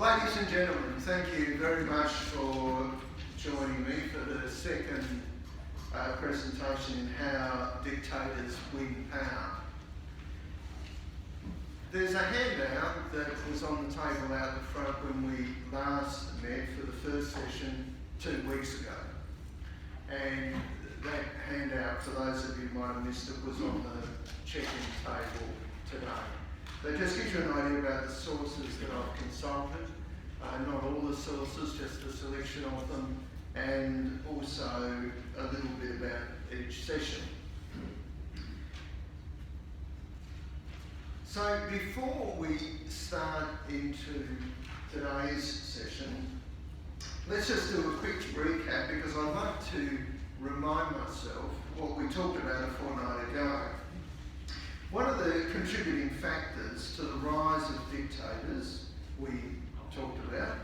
Ladies and gentlemen, thank you very much for joining me for the second presentation in How Dictators Win Power. There's a handout that was on the table out the front when we last met for the first session 2 weeks ago. And that handout, for those of you who might have missed it, was on the check-in table today. That just gives you an idea about the sources that I've consulted. Not all the sources, just a selection of them, and also a little bit about each session. So before we start into today's session, let's just do a quick recap, because I'd like to remind myself what we talked about a fortnight ago. One of the contributing factors to the rise of dictators we talked about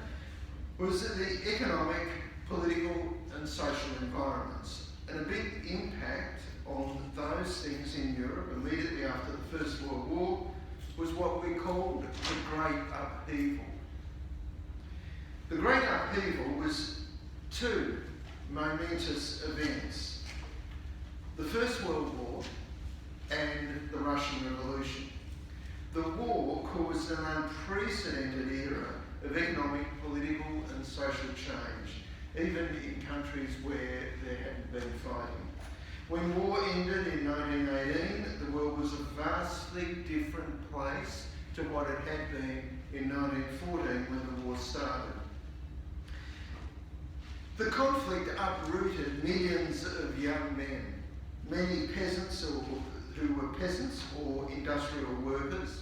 was the economic, political and social environments. And a big impact on those things in Europe immediately after the First World War was what we called the Great Upheaval. The Great Upheaval was two momentous events: the First World War and the Russian Revolution. The war caused an unprecedented era of economic, political and social change, even in countries where there hadn't been fighting. When war ended in 1918, the world was a vastly different place to what it had been in 1914 when the war started. The conflict uprooted millions of young men, many peasants who were peasants or industrial workers,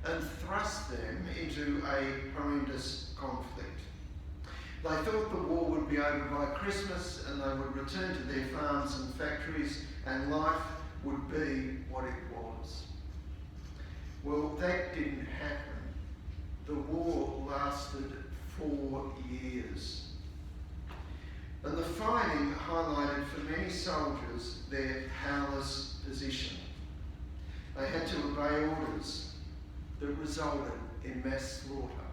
and thrust them into a horrendous conflict. They thought the war would be over by Christmas and they would return to their farms and factories and life would be what it was. Well, that didn't happen. The war lasted 4 years. And the fighting highlighted for many soldiers their powerless position. They had to obey orders that resulted in mass slaughter.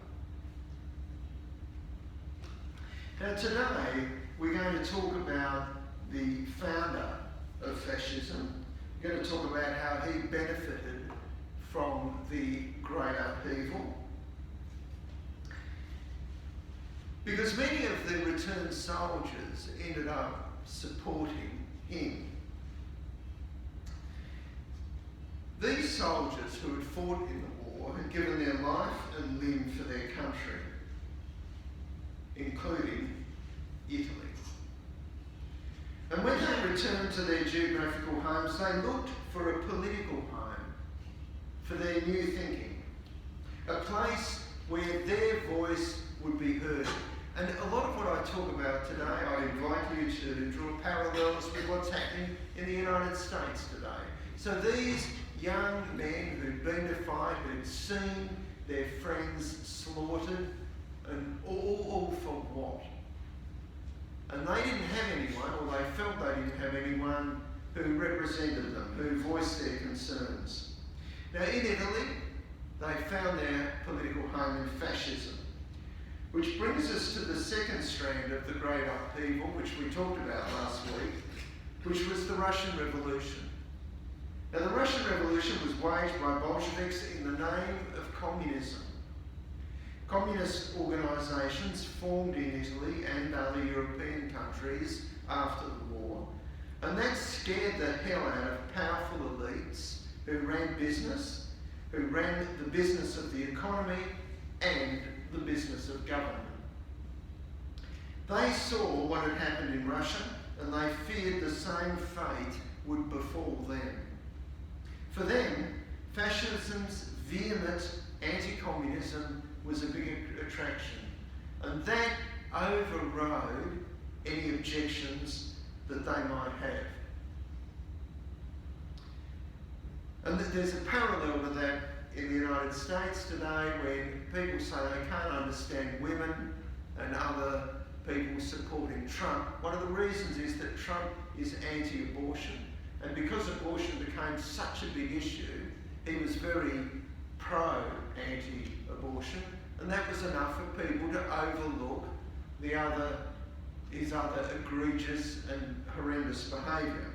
Now today we're going to talk about the founder of fascism. We're going to talk about how he benefited from the Great Upheaval. Because many of the returned soldiers ended up supporting him. These soldiers who had fought in the war had given their life and limb for their country, including Italy. And when they returned to their geographical homes, they looked for a political home for their new thinking, a place where their voice would be heard. And a lot of what I talk about today, I invite you to draw parallels with what's happening in the United States today. So these young men who'd been to fight, who'd seen their friends slaughtered, and all for what? And they didn't have anyone, or they felt they didn't have anyone who represented them, who voiced their concerns. Now in Italy, they found their political home in fascism, which brings us to the second strand of the Great Upheaval, which we talked about last week, which was the Russian Revolution. Now the Russian Revolution was waged by Bolsheviks in the name of communism. Communist organisations formed in Italy and other European countries after the war, and that scared the hell out of powerful elites who ran business, who ran the business of the economy and the business of government. They saw what had happened in Russia and they feared the same fate would befall them. For them, fascism's vehement anti-communism was a big attraction, and that overrode any objections that they might have. And there's a parallel to that in the United States today when people say they can't understand women and other people supporting Trump. One of the reasons is that Trump is anti-abortion. And because abortion became such a big issue, he was very pro-anti-abortion and that was enough for people to overlook his other egregious and horrendous behaviour.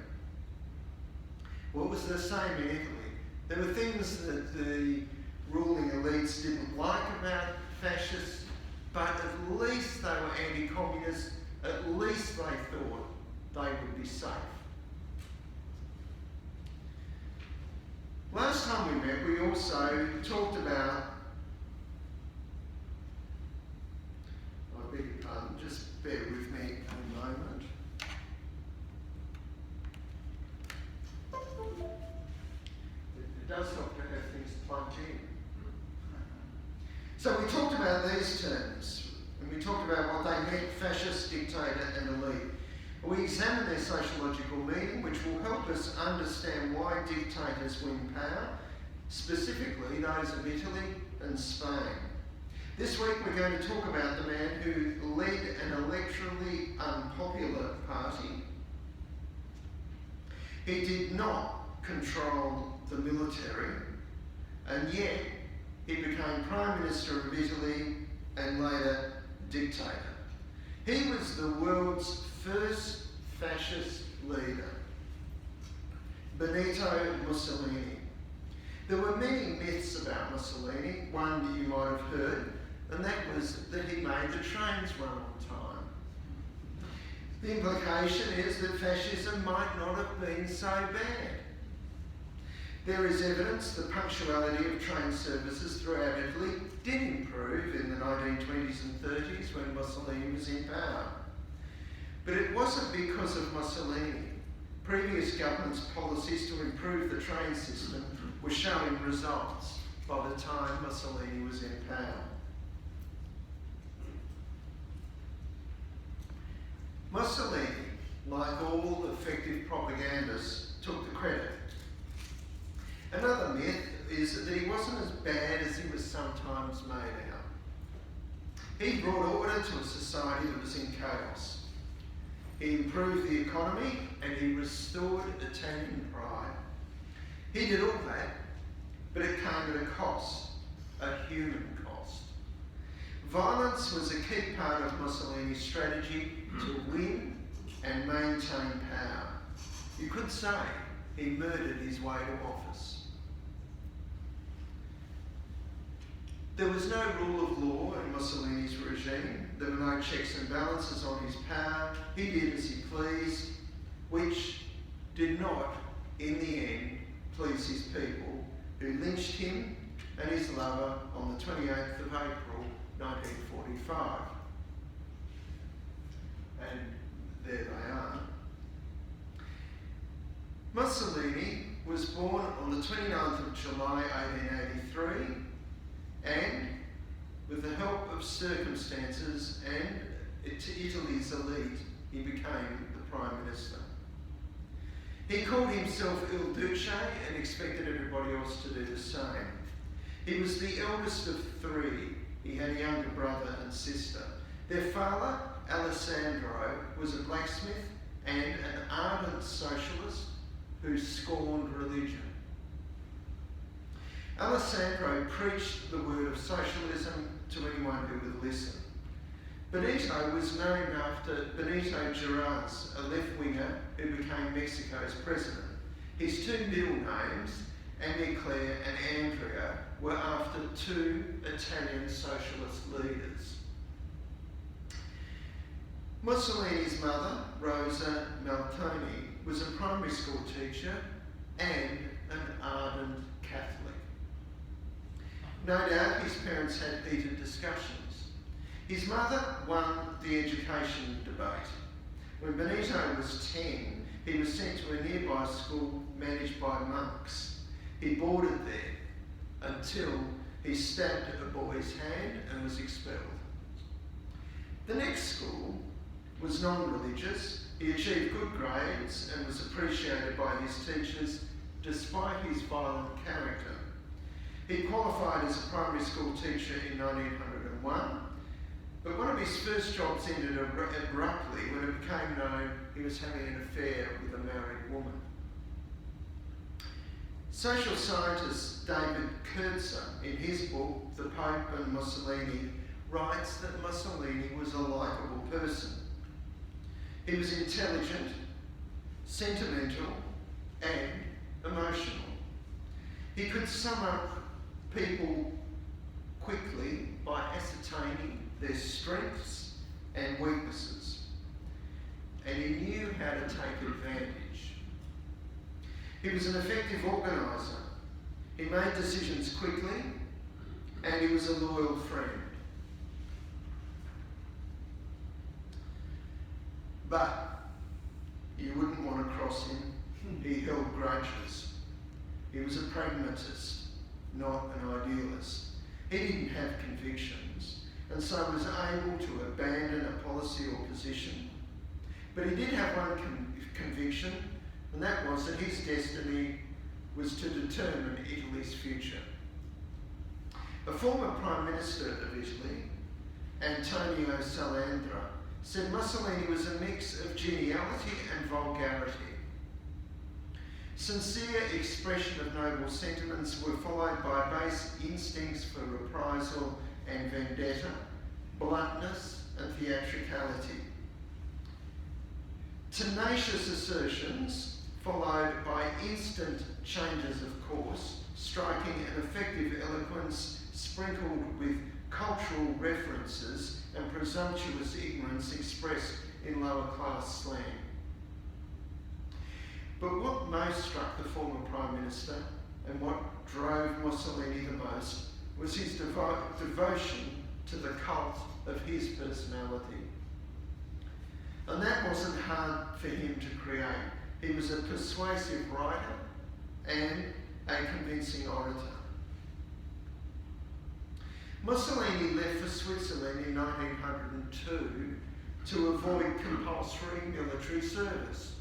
Well, it was the same in Italy. There were things that the ruling elites didn't like about fascists, but at least they were anti-communist, at least they thought they would be safe. Last time we met, we also talked about, I beg your pardon, just bear with me a moment. It does help to have things plugged in. So we talked about these terms, and we talked about what they meant: fascist, dictator and elite. We examined their sociological meaning, which will help us understand why dictators win power, specifically those of Italy and Spain. This week we're going to talk about the man who led an electorally unpopular party. He did not control the military, and yet he became Prime Minister of Italy and later dictator. He was the world's first fascist leader, Benito Mussolini. There were many myths about Mussolini. One you might have heard, and that was that he made the trains run on time. The implication is that fascism might not have been so bad. There is evidence the punctuality of train services throughout Italy did improve in the 1920s and 30s when Mussolini was in power. But it wasn't because of Mussolini. Previous governments' policies to improve the train system were showing results by the time Mussolini was in power. Mussolini, like all effective propagandists, took the credit. Another myth is that he wasn't as bad as he was sometimes made out. He brought order to a society that was in chaos. He improved the economy and he restored Italian pride. He did all that, but it came at a cost, a human cost. Violence was a key part of Mussolini's strategy to win and maintain power. You could say he murdered his way to office. There was no rule of law in Mussolini's regime. There were no checks and balances on his power. He did as he pleased, which did not, in the end, please his people, who lynched him and his lover on the 28th of April 1945. And there they are. Mussolini was born on the 29th of July 1883, and with the help of circumstances and Italy's elite, he became the Prime Minister. He called himself Il Duce and expected everybody else to do the same. He was the eldest of three. He had a younger brother and sister. Their father, Alessandro, was a blacksmith and an ardent socialist who scorned religion. Alessandro preached the word of socialism to anyone who would listen. Benito was named after Benito Juarez, a left-winger who became Mexico's president. His two middle names, Annie-Claire and Andrea, were after two Italian socialist leaders. Mussolini's mother, Rosa Maltoni, was a primary school teacher and an ardent Catholic. No doubt his parents had heated discussions. His mother won the education debate. When Benito was 10, he was sent to a nearby school managed by monks. He boarded there until he stabbed a boy's hand and was expelled. The next school was non-religious. He achieved good grades and was appreciated by his teachers despite his violent character. He qualified as a primary school teacher in 1901, but one of his first jobs ended abruptly when it became known he was having an affair with a married woman. Social scientist David Kurtzer, in his book The Pope and Mussolini, writes that Mussolini was a likeable person. He was intelligent, sentimental, and emotional. He could sum up people quickly by ascertaining their strengths and weaknesses, and he knew how to take advantage. He was an effective organiser. He made decisions quickly, and he was a loyal friend. But you wouldn't want to cross him. He held grudges. He was a pragmatist, not an idealist. He didn't have convictions, and so was able to abandon a policy or position. But he did have one conviction, and that was that his destiny was to determine Italy's future. A former Prime Minister of Italy, Antonio Salandra, said Mussolini was a mix of geniality and vulgarity. Sincere expression of noble sentiments were followed by base instincts for reprisal and vendetta, bluntness and theatricality. Tenacious assertions followed by instant changes of course, striking an effective eloquence sprinkled with cultural references and presumptuous ignorance expressed in lower class slang. But what most struck the former Prime Minister and what drove Mussolini the most was his devotion to the cult of his personality. And that wasn't hard for him to create. He was a persuasive writer and a convincing orator. Mussolini left for Switzerland in 1902 to avoid compulsory military service.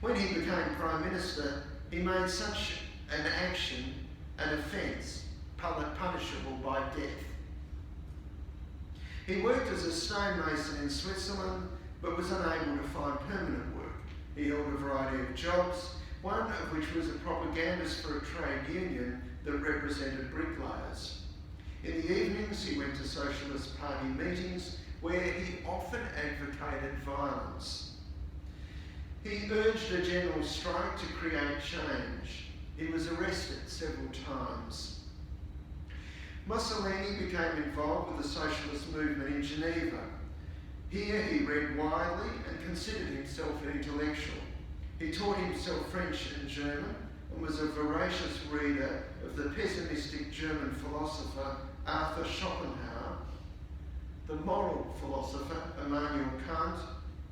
When he became Prime Minister, he made such an action an offence, punishable by death. He worked as a stonemason in Switzerland, but was unable to find permanent work. He held a variety of jobs, one of which was a propagandist for a trade union that represented bricklayers. In the evenings, he went to Socialist Party meetings where he often advocated violence. He urged a general strike to create change. He was arrested several times. Mussolini became involved with the socialist movement in Geneva. Here he read widely and considered himself an intellectual. He taught himself French and German and was a voracious reader of the pessimistic German philosopher Arthur Schopenhauer, the moral philosopher Immanuel Kant,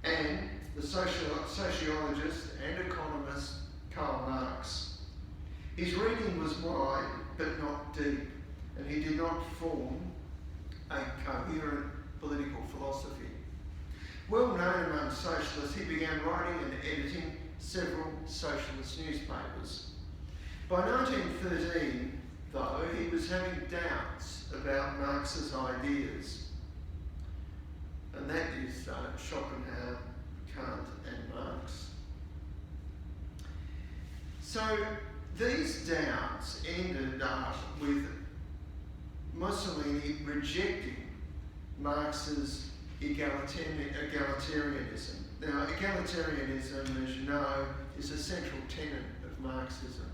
and the sociologist and economist Karl Marx. His reading was wide but not deep, and he did not form a coherent political philosophy. Well known among socialists, he began writing and editing several socialist newspapers. By 1913, though, he was having doubts about Marx's ideas, and that is Schopenhauer, Kant and Marx. So these doubts ended up with Mussolini rejecting Marx's egalitarianism. Now, egalitarianism, as you know, is a central tenet of Marxism.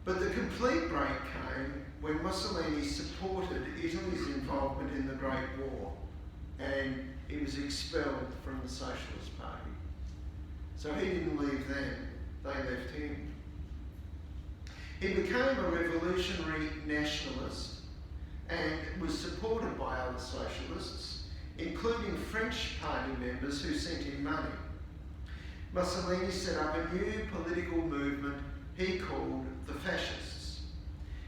But the complete break came when Mussolini supported Italy's involvement in the Great War, and he was expelled from the Socialist Party. So he didn't leave them, they left him. He became a revolutionary nationalist and was supported by other socialists, including French party members who sent him money. Mussolini set up a new political movement he called the Fascists.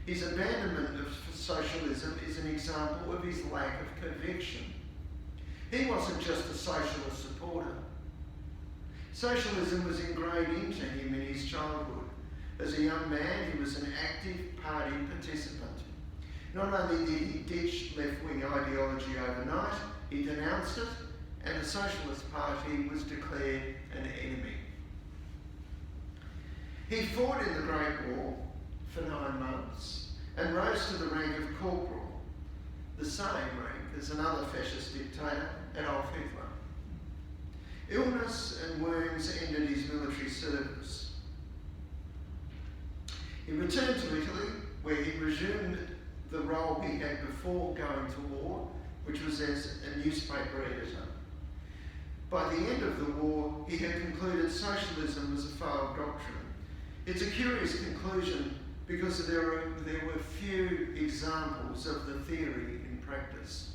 His abandonment of socialism is an example of his lack of conviction. He wasn't just a socialist supporter. Socialism was ingrained into him in his childhood. As a young man, he was an active party participant. Not only did he ditch left-wing ideology overnight, he denounced it, and the Socialist Party was declared an enemy. He fought in the Great War for 9 months and rose to the rank of corporal, the same rank as another fascist dictator, Adolf Hitler. Illness and wounds ended his military service. He returned to Italy, where he resumed the role he had before going to war, which was as a newspaper editor. By the end of the war, he had concluded socialism was a failed doctrine. It's a curious conclusion because there were few examples of the theory in practice.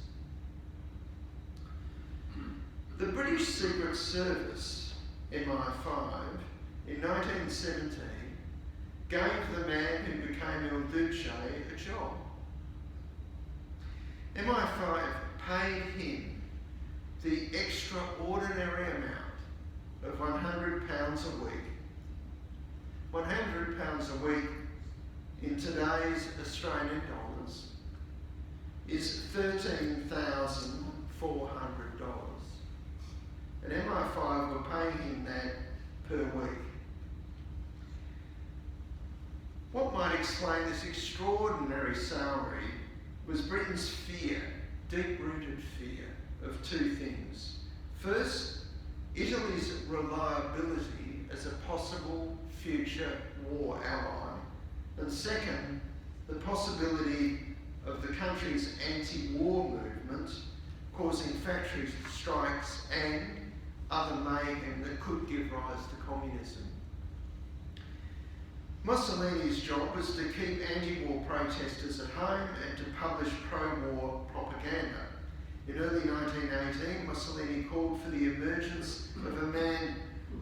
The British Secret Service, MI5, in 1917, gave the man who became Il Duce a job. MI5 paid him the extraordinary amount of £100 a week. £100 a week in today's Australian dollars is $13,400. And MI5 were paying him that per week. What might explain this extraordinary salary was Britain's fear, deep-rooted fear, of two things. First, Italy's reliability as a possible future war ally. And second, the possibility of the country's anti-war movement causing factory strikes and other mayhem that could give rise to communism. Mussolini's job was to keep anti-war protesters at home and to publish pro-war propaganda. In early 1918, Mussolini called for the emergence of a man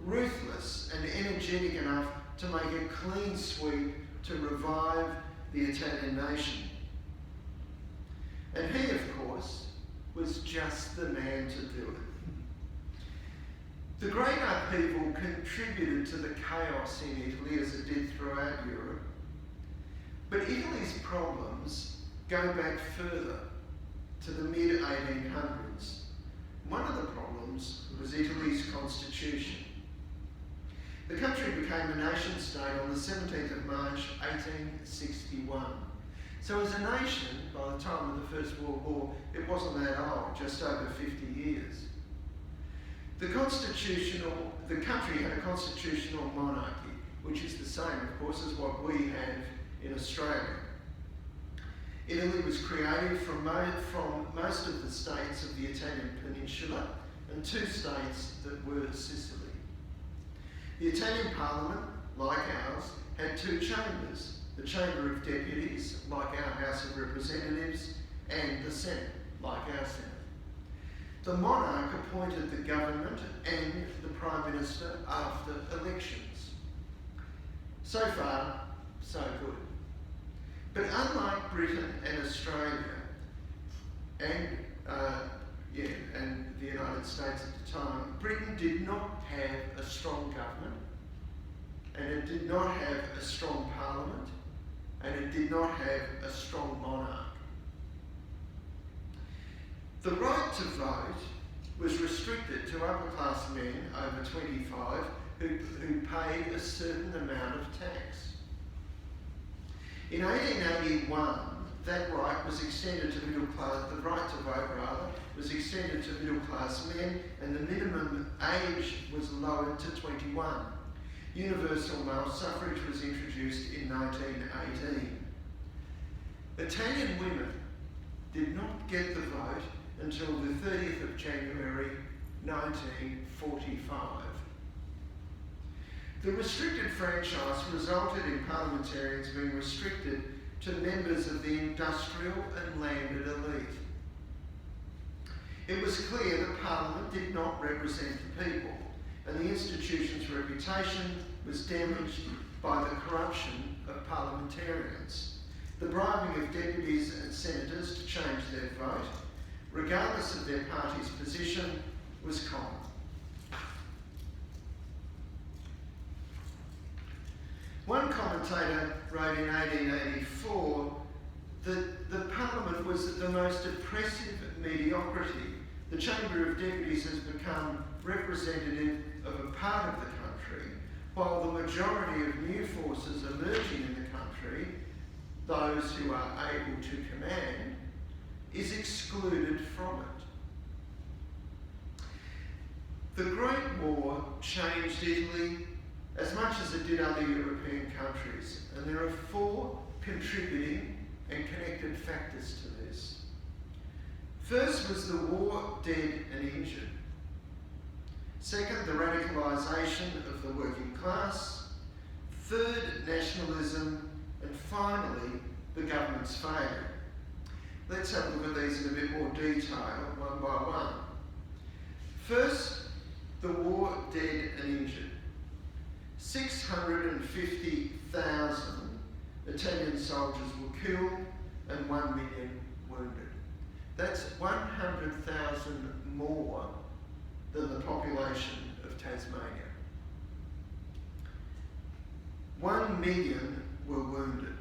ruthless and energetic enough to make a clean sweep to revive the Italian nation. And he, of course, was just the man to do it. The great upheaval contributed to the chaos in Italy as it did throughout Europe. But Italy's problems go back further to the mid-1800s. One of the problems was Italy's constitution. The country became a nation-state on the 17th of March 1861. So as a nation, by the time of the First World War, it wasn't that old, just over 50 years. The country had a constitutional monarchy, which is the same, of course, as what we have in Australia. Italy was created from most of the states of the Italian peninsula and 2 states that were Sicily. The Italian Parliament, like ours, had 2 chambers, the Chamber of Deputies, like our House of Representatives, and the Senate, like our Senate. The monarch appointed the government and the Prime Minister after elections. So far, so good. But unlike Britain and Australia, and the United States at the time, Britain did not have a strong government, and it did not have a strong parliament, and it did not have a strong monarch. The right to vote was restricted to upper-class men over 25 who paid a certain amount of tax. In 1881, that right was extended to middle class, the right to vote rather, was extended to middle class men, and the minimum age was lowered to 21. Universal male suffrage was introduced in 1918. Italian women did not get the vote until the 30th of January 1945. The restricted franchise resulted in parliamentarians being restricted to members of the industrial and landed elite. It was clear that Parliament did not represent the people, and the institution's reputation was damaged by the corruption of parliamentarians. The bribing of deputies and senators to change their vote, regardless of their party's position, was common. One commentator wrote in 1884 that the Parliament was the most oppressive mediocrity. The Chamber of Deputies has become representative of a part of the country, while the majority of new forces emerging in the country, those who are able to command, is excluded from it. The Great War changed Italy as much as it did other European countries, and there are 4 contributing and connected factors to this. First was the war dead and injured. Second, the radicalisation of the working class. Third, nationalism. And finally, the government's failure. Let's have a look at these in a bit more detail, one by one. First, the war dead and injured. 650,000 Italian soldiers were killed and 1 million wounded. That's 100,000 more than the population of Tasmania. 1 million were wounded.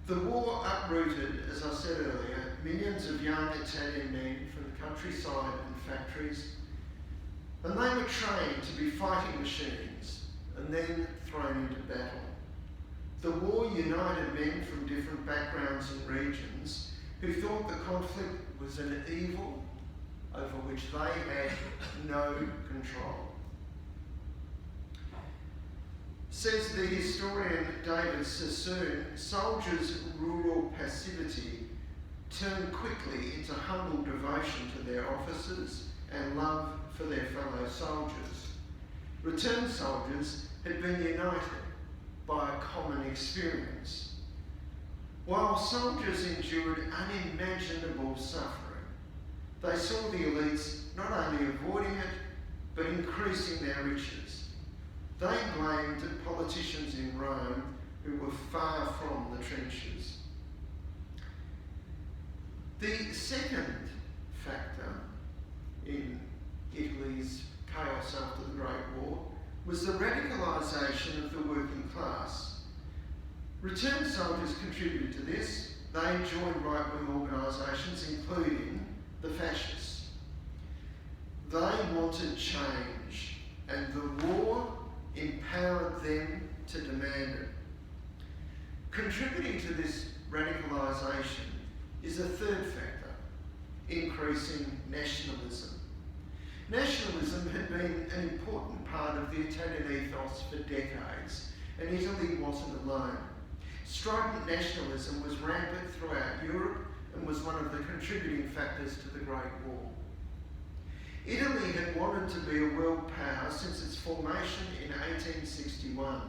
The war uprooted, as I said earlier, millions of young Italian men from the countryside and factories, and they were trained to be fighting machines and then thrown into battle. The war united men from different backgrounds and regions who thought the conflict was an evil over which they had no control. Says the historian David Sassoon, soldiers' rural passivity turned quickly into humble devotion to their officers and love for their fellow soldiers. Returned soldiers had been united by a common experience. While soldiers endured unimaginable suffering, they saw the elites not only avoiding it, but increasing their riches. They blamed politicians in Rome who were far from the trenches. The second factor in Italy's chaos after the Great War was the radicalisation of the working class. Returned soldiers contributed to this. They joined right-wing organisations, including the fascists. They wanted change, and the war empowered them to demand it. Contributing to this radicalisation is a third factor, increasing nationalism. Nationalism had been an important part of the Italian ethos for decades, and Italy wasn't alone. Strident nationalism was rampant throughout Europe and was one of the contributing factors to the Great War. Italy had wanted to be a world power since its formation in 1861.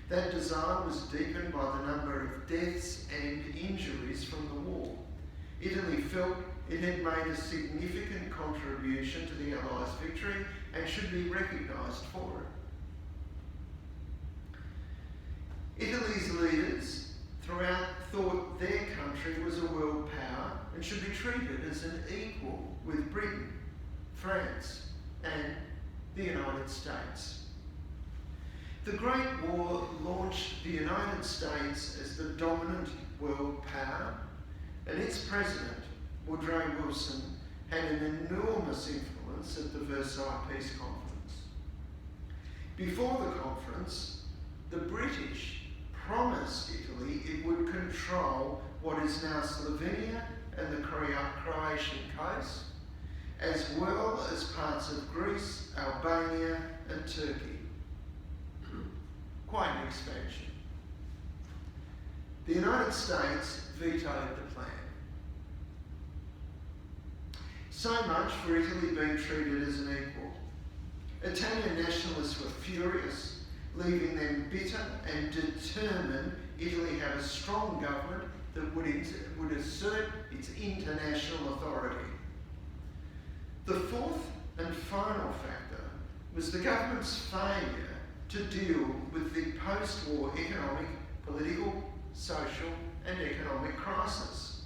That desire was deepened by the number of deaths and injuries from the war. Italy felt it had made a significant contribution to the Allies' victory and should be recognised for it. Italy's leaders throughout thought their country was a world power and should be treated as an equal with Britain, France, and the United States. The Great War launched the United States as the dominant world power, and its president, Woodrow Wilson, had an enormous influence at the Versailles Peace Conference. Before the conference, the British promised Italy it would control what is now Slovenia and the Croatian coast, as well as parts of Greece, Albania and Turkey. Quite an expansion. The United States vetoed the plan. So much for Italy being treated as an equal. Italian nationalists were furious, leaving them bitter and determined Italy had a strong government that would assert its international authority. The fourth and final factor was the government's failure to deal with the post-war economic, political, social and economic crisis.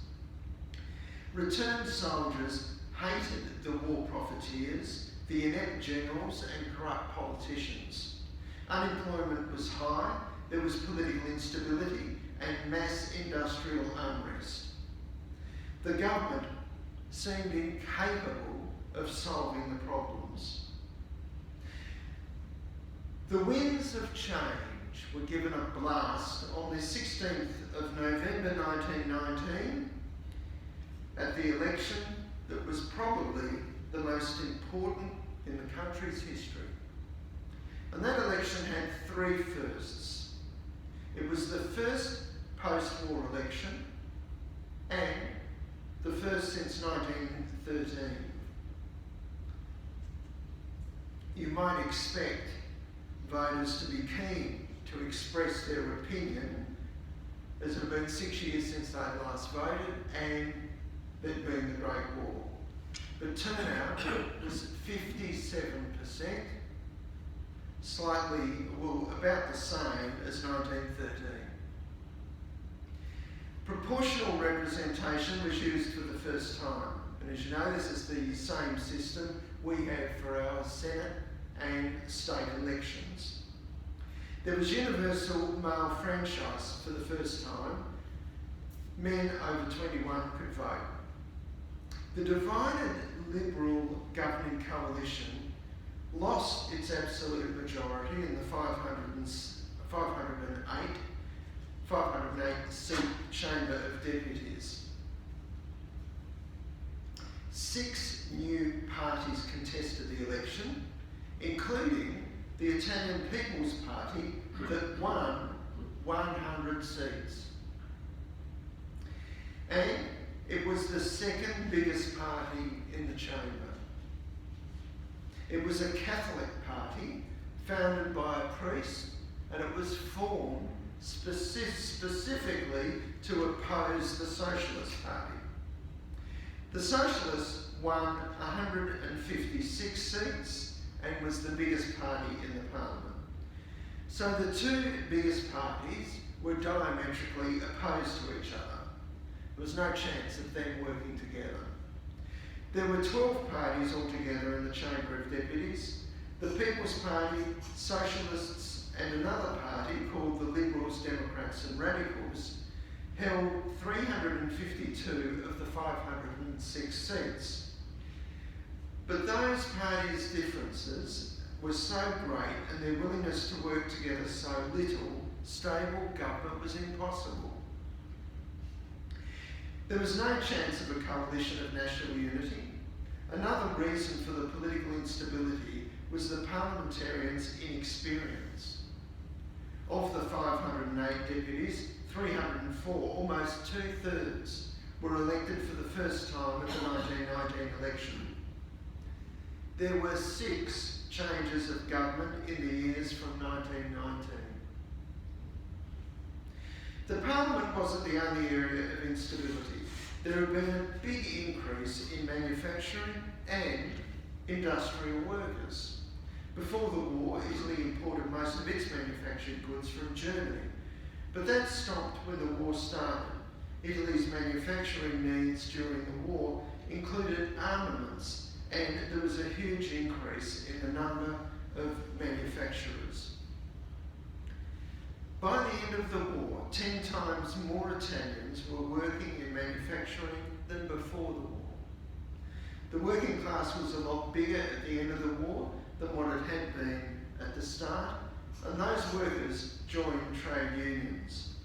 Returned soldiers hated the war profiteers, the inept generals and corrupt politicians. Unemployment was high, there was political instability and mass industrial unrest. The government seemed incapable of solving the problems. The winds of change were given a blast on the 16th of November 1919 at the election that was probably the most important in the country's history. And that election had three firsts. It was the first post-war election and the first since 1913. You might expect voters to be keen to express their opinion, as it had been 6 years since they'd last voted and there'd been the Great War. But turnout was 57%, about the same as 1913. Proportional representation was used for the first time, and as you know, this is the same system we have for our Senate and state elections. There was universal male franchise for the first time. Men over 21 could vote. The divided Liberal governing coalition lost its absolute majority in the 508 seat Chamber of Deputies. 6 new parties contested the election, including the Italian People's Party that won 100 seats. And it was the second biggest party in the chamber. It was a Catholic party founded by a priest, and it was formed specifically to oppose the Socialist Party. The Socialists won 156 seats and was the biggest party in the parliament. So the two biggest parties were diametrically opposed to each other. There was no chance of them working together. There were 12 parties altogether in the Chamber of Deputies. The People's Party, Socialists and another party called the Liberals, Democrats and Radicals held 352 of the 506 seats. But those parties' differences were so great and their willingness to work together so little, stable government was impossible. There was no chance of a coalition of national unity. Another reason for the political instability was the parliamentarians' inexperience. Of the 508 deputies, 304, almost 2/3, were elected for the first time at the 1919 election. There were 6 changes of government in the years from 1919. The Parliament wasn't the only area of instability. There had been a big increase in manufacturing and industrial workers. Before the war, Italy imported most of its manufactured goods from Germany, but that stopped when the war started. Italy's manufacturing needs during the war included armaments, and there was a huge increase in the number of manufacturers. By the end of the war, 10 times more Italians were working in manufacturing than before the war. The working class was a lot bigger at the end of the war than what it had been at the start, and those workers joined trade unions.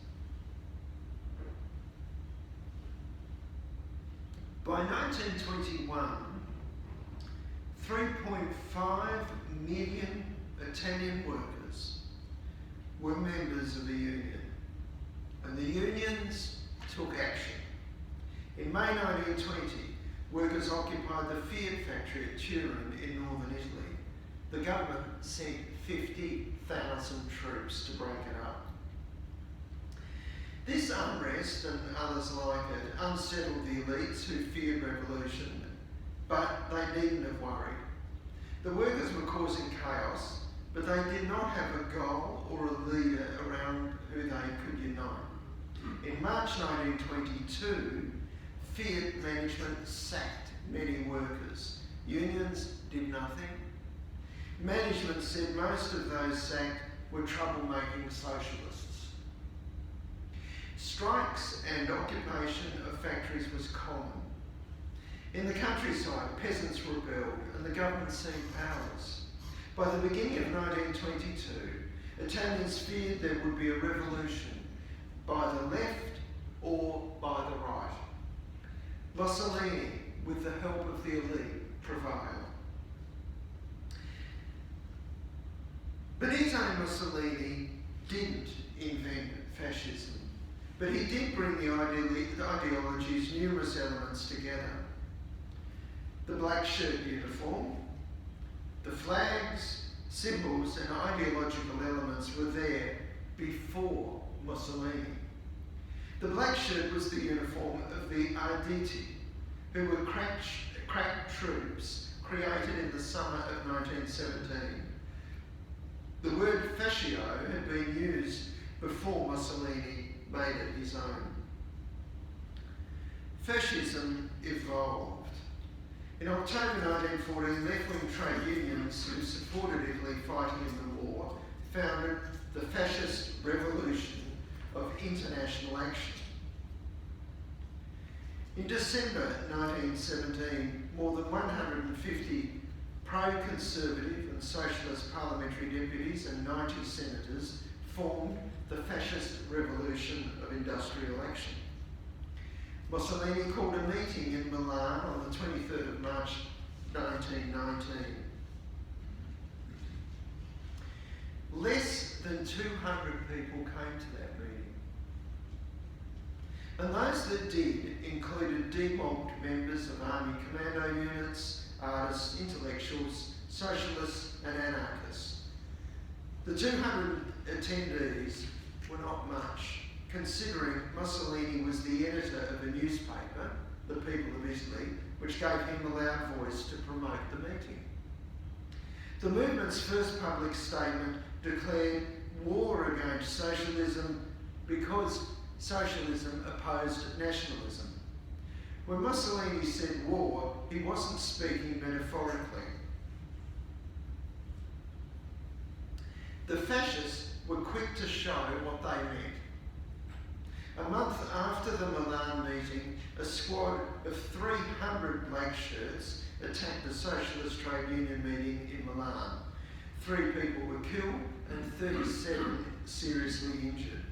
By 1921, 3.5 million Italian workers were members of the union, and the unions took action. In May 1920, workers occupied the Fiat factory at Turin in northern Italy. The government sent 50,000 troops to break it up. This unrest and others like it unsettled the elites who feared revolution, but they needn't have worried. The workers were causing chaos, but they did not have a goal or a leader around who they could unite. In March 1922, Fiat management sacked many workers. Unions did nothing. Management said most of those sacked were troublemaking socialists. Strikes and occupation of factories was common. In the countryside, peasants rebelled and the government seized powers. By the beginning of 1922, Italians feared there would be a revolution by the left or by the right. Mussolini, with the help of the elite, prevailed. Benito Mussolini didn't invent fascism, but he did bring the ideology's numerous elements together. The black shirt uniform, the flags, symbols and ideological elements were there before Mussolini. The black shirt was the uniform of the Arditi, who were crack troops created in the summer of 1917. The word fascio had been used before Mussolini made it his own. Fascism evolved. In October 1914, left-wing trade unions who supported Italy fighting in the war founded the Fascist Revolution of International Action. In December 1917, more than 150 pro-conservative and socialist parliamentary deputies and 90 senators formed the Fascist Revolution of Industrial Action. Mussolini called a meeting in Milan on the 23rd of March 1919. Less than 200 people came to that meeting. And those that did included demobbed members of army commando units, artists, intellectuals, socialists and anarchists. The 200 attendees were not much, considering Mussolini was the editor of a newspaper, The People of Italy, which gave him a loud voice to promote the meeting. The movement's first public statement declared war against socialism because socialism opposed nationalism. When Mussolini said war, he wasn't speaking metaphorically. The fascists were quick to show what they meant. A month after the Milan meeting, a squad of 300 black shirts attacked a socialist trade union meeting in Milan. 3 people were killed and 37 seriously injured.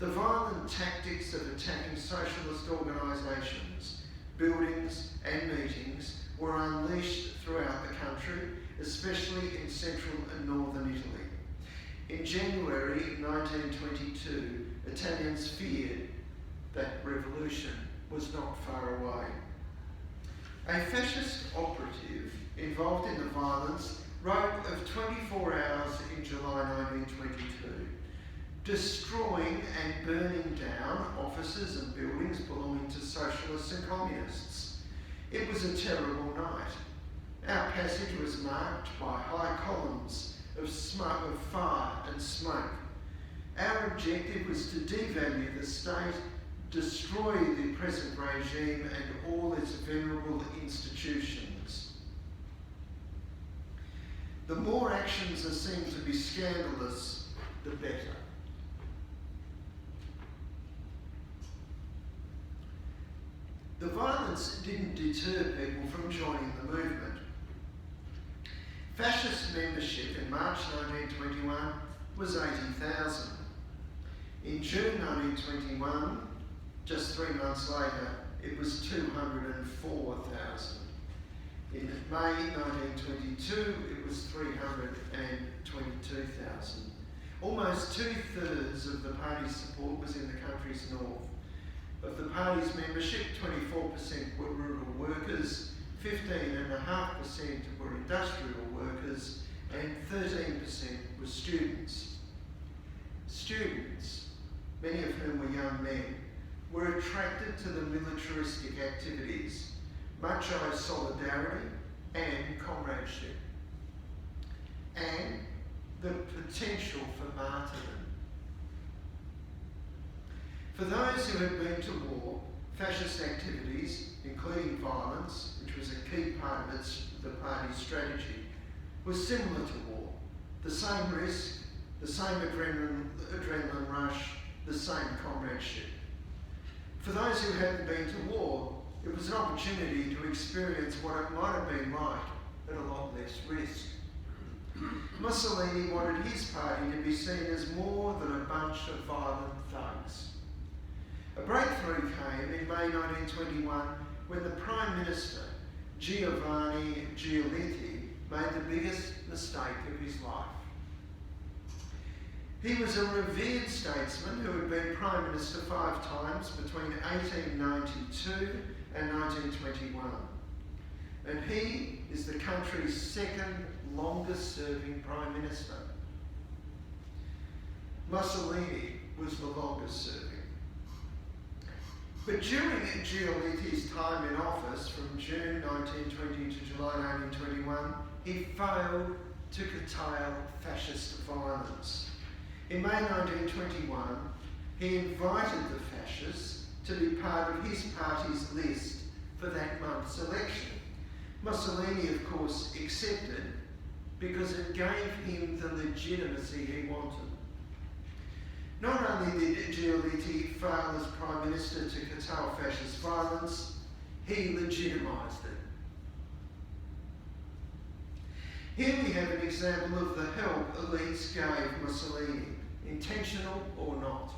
The violent tactics of attacking socialist organisations, buildings and meetings were unleashed throughout the country, especially in central and northern Italy. In January 1922, Italians feared that revolution was not far away. A fascist operative involved in the violence wrote of 24 hours in July 1922, destroying and burning down offices and buildings belonging to socialists and communists. It was a terrible night. Our passage was marked by high columns of smoke, of fire and smoke. Our objective was to devalue the state, destroy the present regime and all its venerable institutions. The more actions are seen to be scandalous, the better. The violence didn't deter people from joining the movement. Fascist membership in March 1921 was 80,000. In June 1921, just 3 months later, it was 204,000. In May 1922, it was 322,000. Almost 2/3 of the party's support was in the country's north. Of the party's membership, 24% were rural workers, 15.5% were industrial workers, and 13% were students. Students, many of whom were young men, were attracted to the militaristic activities, macho solidarity and comradeship, and the potential for martyrdom. For those who had been to war, fascist activities, including violence, which was a key part of the party's strategy, was similar to war. The same risk, the same adrenaline rush, the same comradeship. For those who hadn't been to war, it was an opportunity to experience what it might have been like at a lot less risk. Mussolini wanted his party to be seen as more than a bunch of violent thugs. A breakthrough came in May 1921 when the Prime Minister, Giovanni Giolitti, made the biggest mistake of his life. He was a revered statesman who had been Prime Minister 5 times between 1892 and 1921. And he is the country's second longest serving Prime Minister. Mussolini was the longest serving. But during Giolitti's time in office from June 1920 to July 1921, he failed to curtail fascist violence. In May 1921, he invited the fascists to be part of his party's list for that month's election. Mussolini, of course, accepted because it gave him the legitimacy he wanted. Not only did Giolitti fail as Prime Minister to curtail fascist violence, he legitimised it. Here we have an example of the help elites gave Mussolini, intentional or not.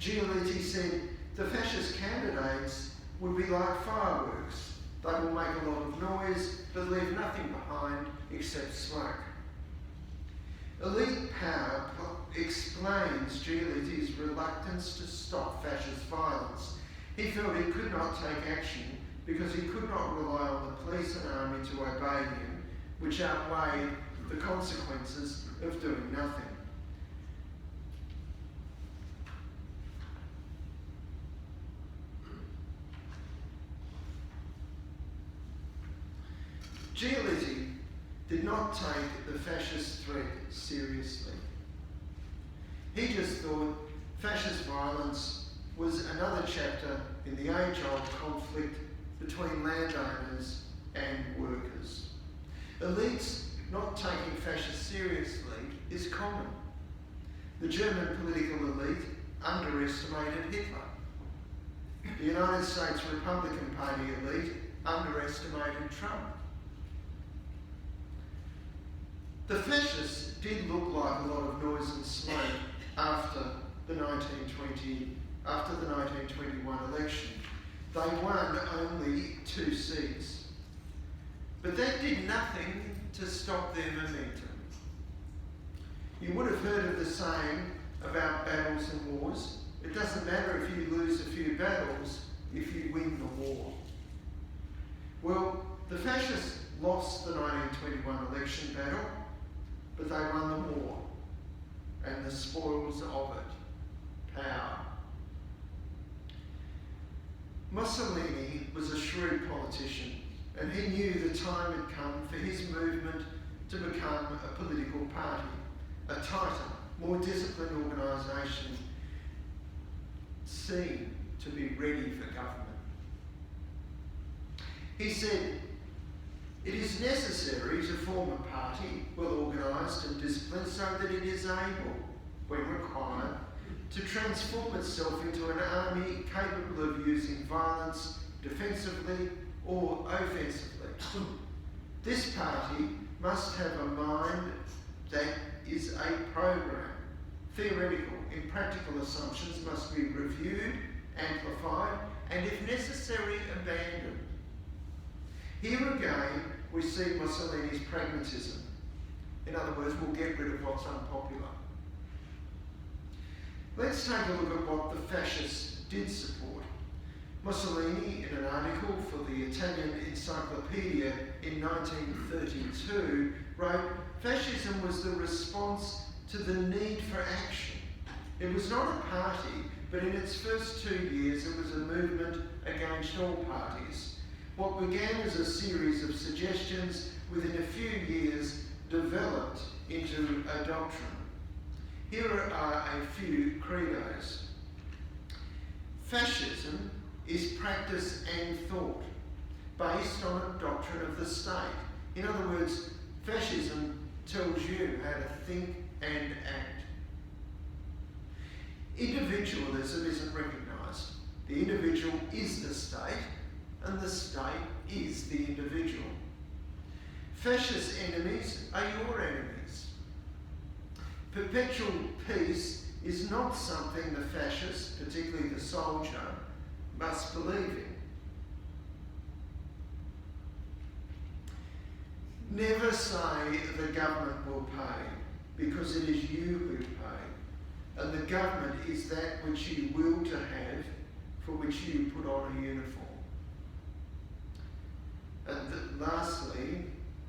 Giolitti said the fascist candidates would be like fireworks. They will make a lot of noise but leave nothing behind except smoke. Elite power explains Giolitti's reluctance to stop fascist violence. He felt he could not take action because he could not rely on the police and army to obey him, which outweighed the consequences of doing nothing. Giolitti did not take the fascist threat seriously. He just thought fascist violence was another chapter in the age-old conflict between landowners and workers. Elites not taking fascists seriously is common. The German political elite underestimated Hitler. The United States Republican Party elite underestimated Trump. The fascists did look like a lot of noise and smoke after the 1921 election. They won only 2 seats. But that did nothing to stop their momentum. You would have heard of the saying about battles and wars. It doesn't matter if you lose a few battles if you win the war. Well, the fascists lost the 1921 election battle, but they won the war and the spoils of it, power. Mussolini was a shrewd politician, and he knew the time had come for his movement to become a political party, a tighter, more disciplined organisation seen to be ready for government. He said, "It is necessary to form a party well organised and disciplined so that it is able, when required, to transform itself into an army capable of using violence defensively or offensively. This party must have a mind that is a program. Theoretical and practical assumptions must be reviewed, amplified, and if necessary, abandoned." Here again, we see Mussolini's pragmatism. In other words, we'll get rid of what's unpopular. Let's take a look at what the fascists did support. Mussolini, in an article for the Italian Encyclopedia in 1932, wrote, "Fascism was the response to the need for action. It was not a party, but in its first 2 years it was a movement against all parties. What began as a series of suggestions within a few years developed into a doctrine." Here are a few credos. Fascism is practice and thought, based on a doctrine of the state. In other words, fascism tells you how to think and act. Individualism isn't recognised. The individual is the state, and the state is the individual. Fascist enemies are your enemies. Perpetual peace is not something the fascist, particularly the soldier, must believe in. Never say the government will pay, because it is you who pay, and the government is that which you will to have, for which you put on a uniform. And lastly,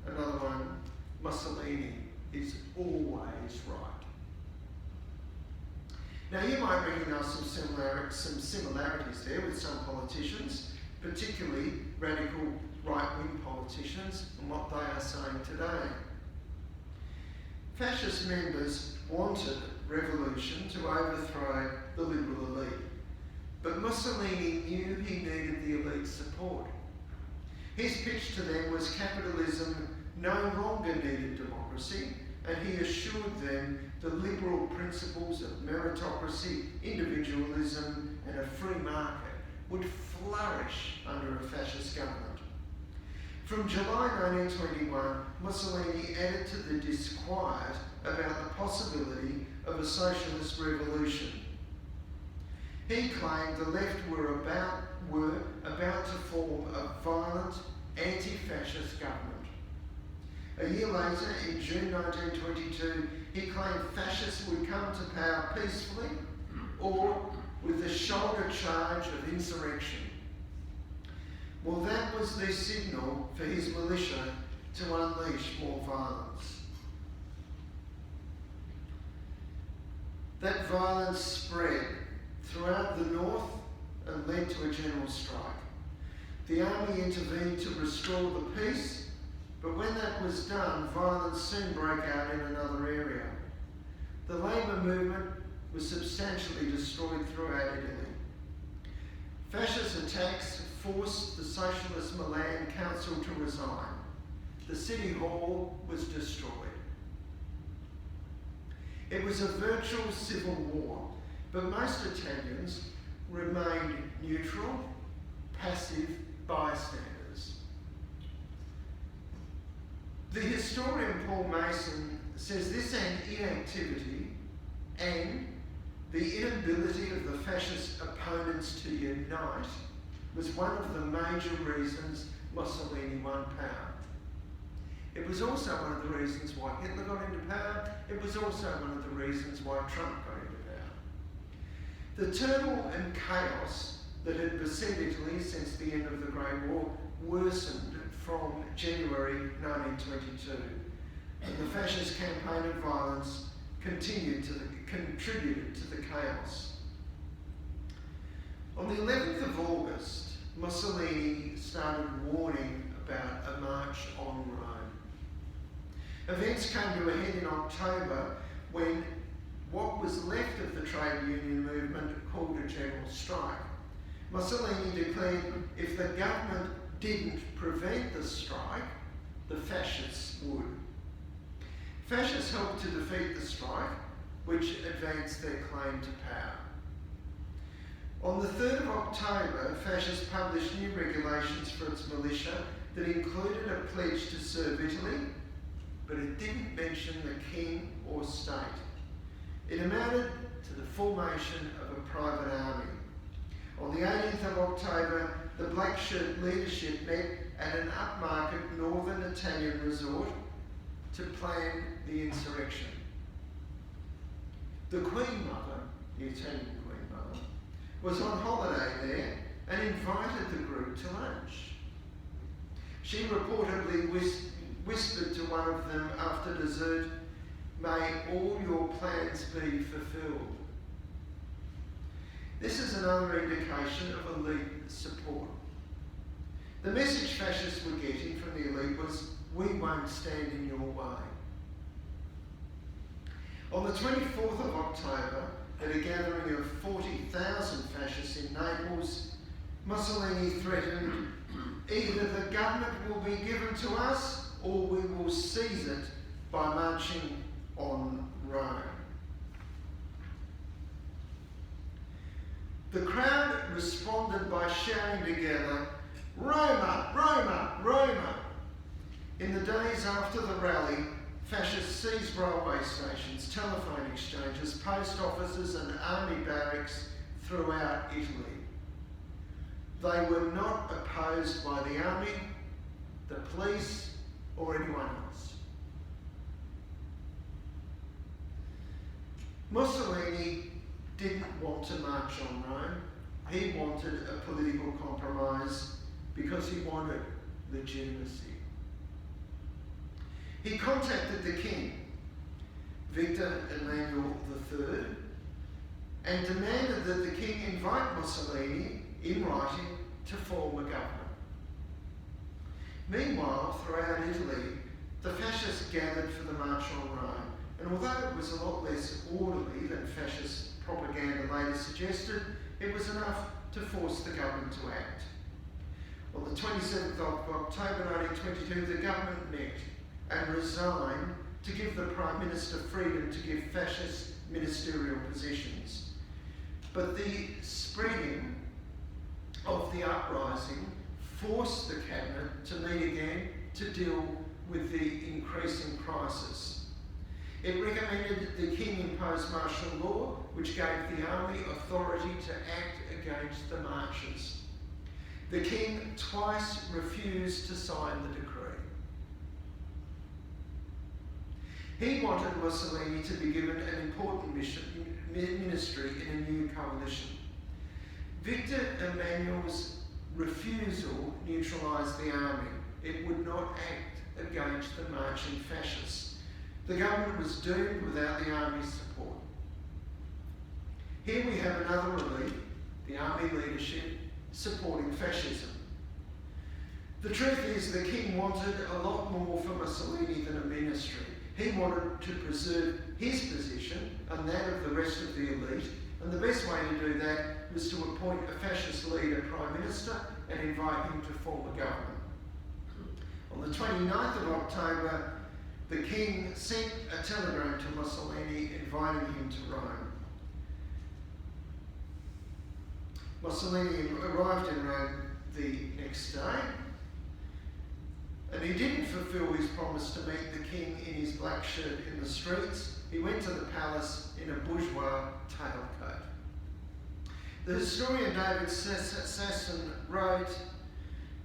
another one, Mussolini is always right. Now you might recognise some similarities there with some politicians, particularly radical right-wing politicians, and what they are saying today. Fascist members wanted revolution to overthrow the liberal elite, but Mussolini knew he needed the elite's support. His pitch to them was capitalism no longer needed democracy, and he assured them the liberal principles of meritocracy, individualism and a free market would flourish under a fascist government. From July 1921, Mussolini added to the disquiet about the possibility of a socialist revolution. He claimed the left were about to form a violent, anti-fascist government. A year later, in June 1922, he claimed fascists would come to power peacefully or with the shoulder charge of insurrection. Well, that was the signal for his militia to unleash more violence. That violence spread throughout the north and led to a general strike. The army intervened to restore the peace, but when that was done, violence soon broke out in another area. The labour movement was substantially destroyed throughout Italy. Fascist attacks forced the Socialist Milan Council to resign. The city hall was destroyed. It was a virtual civil war, but most Italians remained neutral, passive bystanders. The historian Paul Mason says this inactivity and the inability of the fascist opponents to unite was one of the major reasons Mussolini won power. It was also one of the reasons why Hitler got into power. It was also one of the reasons why Trump got into power. The turmoil and chaos that had beset Italy since the end of the Great War worsened from January 1922, and the fascist campaign of violence contributed to the chaos. On the 11th of August, Mussolini started warning about a march on Rome. Events came to a head in October when what was left of the trade union movement called a general strike. Mussolini declared if the government didn't prevent the strike, the fascists would. Fascists helped to defeat the strike, which advanced their claim to power. On the 3rd of October, fascists published new regulations for its militia that included a pledge to serve Italy, but it didn't mention the king or state. It amounted to the formation of a private army. On the 18th of October, the Black Shirt leadership met at an upmarket northern Italian resort to plan the insurrection. The Queen Mother, the Italian Queen Mother, was on holiday there and invited the group to lunch. She reportedly whispered to one of them after dessert, "May all your plans be fulfilled." This is another indication of elite support. The message fascists were getting from the elite was, "We won't stand in your way." On the 24th of October, at a gathering of 40,000 fascists in Naples, Mussolini threatened, "Either the government will be given to us or we will seize it by marching on Rome." The crowd responded by shouting together, "Roma, Roma, Roma." In the days after the rally, fascists seized railway stations, telephone exchanges, post offices and army barracks throughout Italy. They were not opposed by the army, the police or anyone else. Mussolini didn't want to march on Rome. He wanted a political compromise because he wanted legitimacy. He contacted the king, Victor Emmanuel III, and demanded that the king invite Mussolini in writing to form a government. Meanwhile, throughout Italy, the fascists gathered for the March on Rome, and although it was a lot less orderly than fascist propaganda later suggested, it was enough to force the government to act. On the 27th of October 1922, the government met and resigned to give the Prime Minister freedom to give fascist ministerial positions. But the spreading of the uprising forced the cabinet to meet again to deal with the increasing crisis. It recommended the king impose martial law, which gave the army authority to act against the marchers. The king twice refused to sign the decree. He wanted Mussolini to be given an important ministry in a new coalition. Victor Emmanuel's refusal neutralised the army. It would not act against the marching fascists. The government was doomed without the army's support. Here we have another elite, the army leadership, supporting fascism. The truth is the king wanted a lot more for Mussolini than a ministry. He wanted to preserve his position and that of the rest of the elite, and the best way to do that was to appoint a fascist leader prime minister and invite him to form a government. On the 29th of October, the king sent a telegram to Mussolini inviting him to Rome. Mussolini arrived in Rome the next day, and he didn't fulfil his promise to meet the king in his black shirt in the streets. He went to the palace in a bourgeois tailcoat. The historian David Sasson wrote,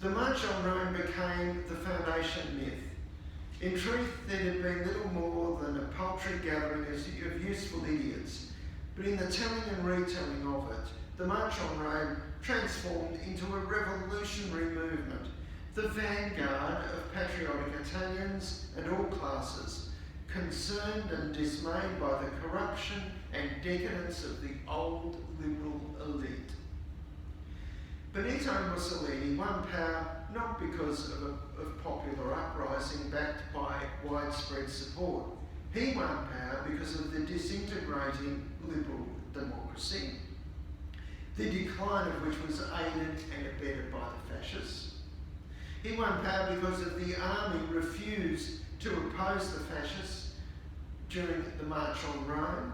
"The March on Rome became the foundation myth. In truth, there had been little more than a paltry gathering of useful idiots, but in the telling and retelling of it, the March on Rome transformed into a revolutionary movement, the vanguard of patriotic Italians and all classes, concerned and dismayed by the corruption and decadence of the old liberal elite." Benito Mussolini won power not because of popular uprising backed by widespread support. He won power because of the disintegrating liberal democracy, the decline of which was aided and abetted by the fascists. He won power because of the army refused to oppose the fascists during the March on Rome,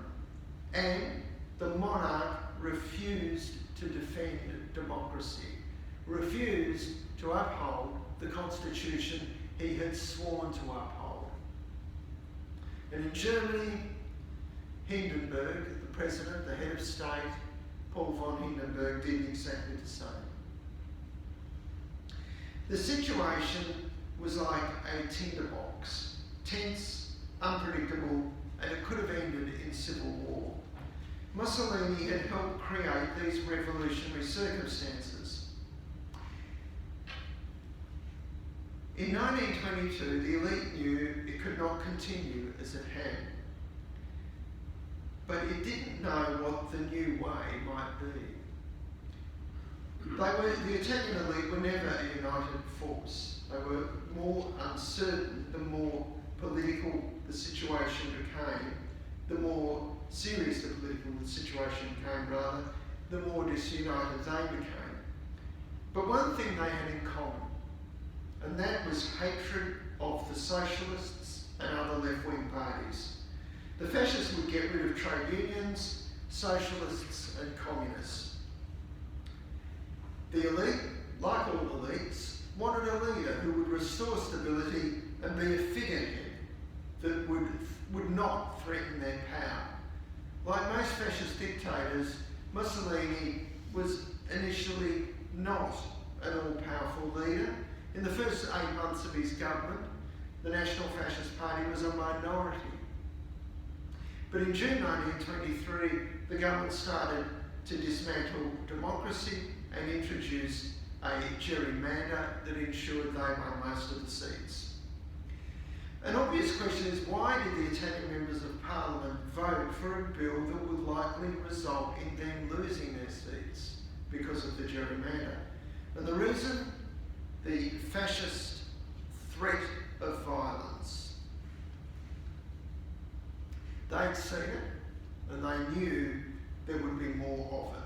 and the monarch refused to defend democracy, refused to uphold the constitution he had sworn to uphold. And in Germany, Hindenburg, the president, the head of state, Paul von Hindenburg, did exactly the same. The situation was like a tinderbox, tense, unpredictable, and it could have ended in civil war. Mussolini had helped create these revolutionary circumstances. In 1922, the elite knew it could not continue as it had, but it didn't know what the new way might be. The Italian elite were never a united force. They were more uncertain the more political the situation became, the more serious the political situation became, rather, the more disunited they became. But one thing they had in common, and that was hatred of the socialists and other left-wing parties. The fascists would get rid of trade unions, socialists and communists. The elite, like all elites, wanted a leader who would restore stability and be a figurehead that would not threaten their power. Like most fascist dictators, Mussolini was initially not an all-powerful leader. In the first 8 months of his government, the National Fascist Party was a minority. But in June 1923, the government started to dismantle democracy and introduce a gerrymander that ensured they won most of the seats. An obvious question is, why did the Italian members of Parliament vote for a bill that would likely result in them losing their seats because of the gerrymander? And the reason? The fascist threat of violence. They'd seen it, and they knew there would be more of it.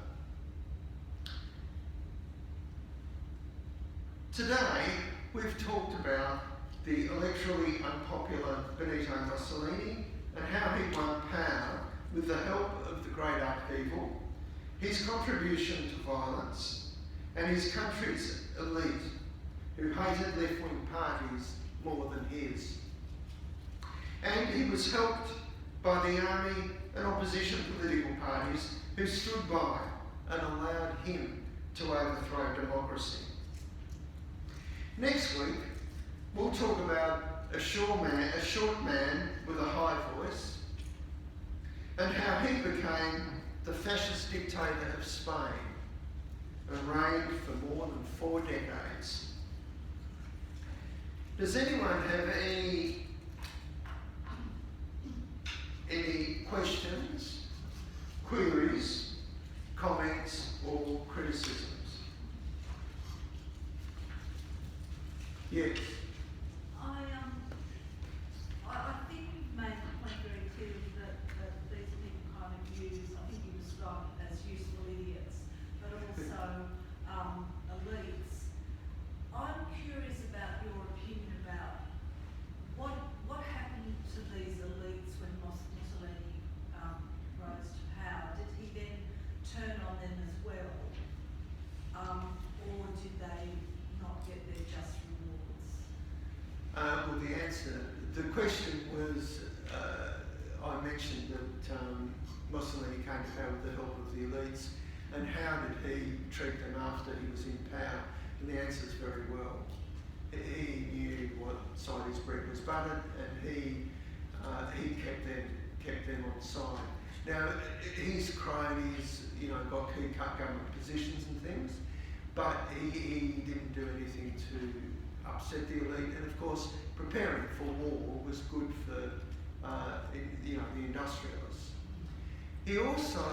Today, we've talked about the electorally unpopular Benito Mussolini and how he won power with the help of the Great Upheaval, his contribution to violence, and his country's elite, who hated left-wing parties more than his. And he was helped by the army and opposition political parties who stood by and allowed him to overthrow democracy. Next week, we'll talk about a short man with a high voice, and how he became the fascist dictator of Spain and reigned for more than 4 decades. Does anyone have any questions, queries, comments, or criticisms? Yes. I think you've made the point very clearly that these people kind of use, I think you described it as useful idiots, but also elites. I'm curious about your opinion about what happened to these elites when Mussolini rose to power. Did he then turn on them as well, or did they not get their just rewards? Well, the question was, I mentioned that Mussolini came to power with the help of the elites, and how did he treat them after he was in power? And the answer is very well. He knew what side his bread was buttered, and he kept them on side. Now, his cronies, got key government positions and things, but he didn't do anything to upset the elite. And of course, preparing for war was good for the industrialists. He also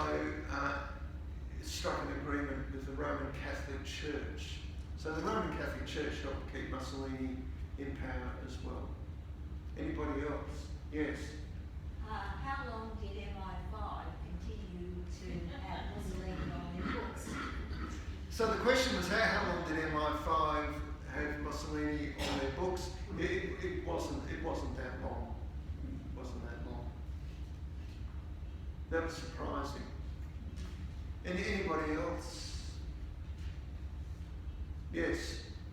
struck an agreement with the Roman Catholic Church. So the Roman Catholic Church helped keep Mussolini in power as well. Anybody else? Yes? How long did MI5 continue to have Mussolini on their books? So the question was, how long did MI5 have Mussolini on their books? It wasn't that long. It wasn't that long. That was surprising. Anybody else? Yes.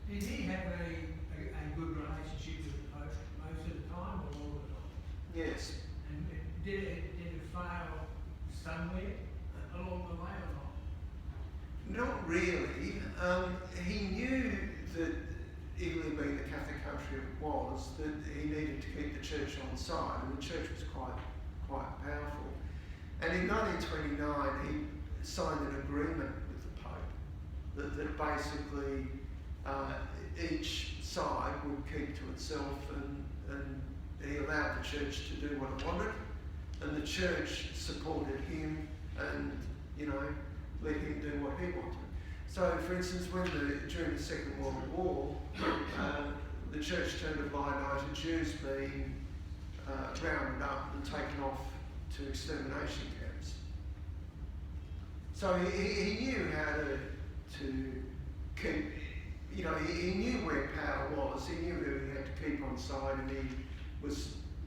Did he have a good relationship with the Pope most of the time, or all the time? Yes. And did it fail somewhere along the way or not? Not really. He knew that Italy, being the Catholic country it was, that he needed to keep the church on side, and the church was quite powerful. And in 1929, he signed an agreement with the Pope that basically each side would keep to itself, and he allowed the church to do what it wanted, and the church supported him and let him do what he wanted. So, for instance, during the Second World War, the church turned a blind eye to Jews being rounded up and taken off to extermination camps. So he knew how to keep, he knew where power was, he knew who he had to keep on side, and he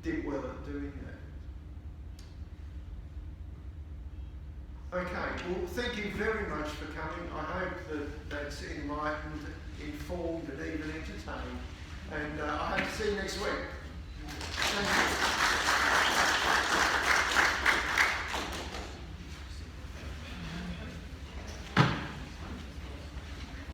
did well at doing that. Okay, well, thank you very much for coming. I hope that that's enlightened, informed, and even entertained And I hope to see you next week. Thank you.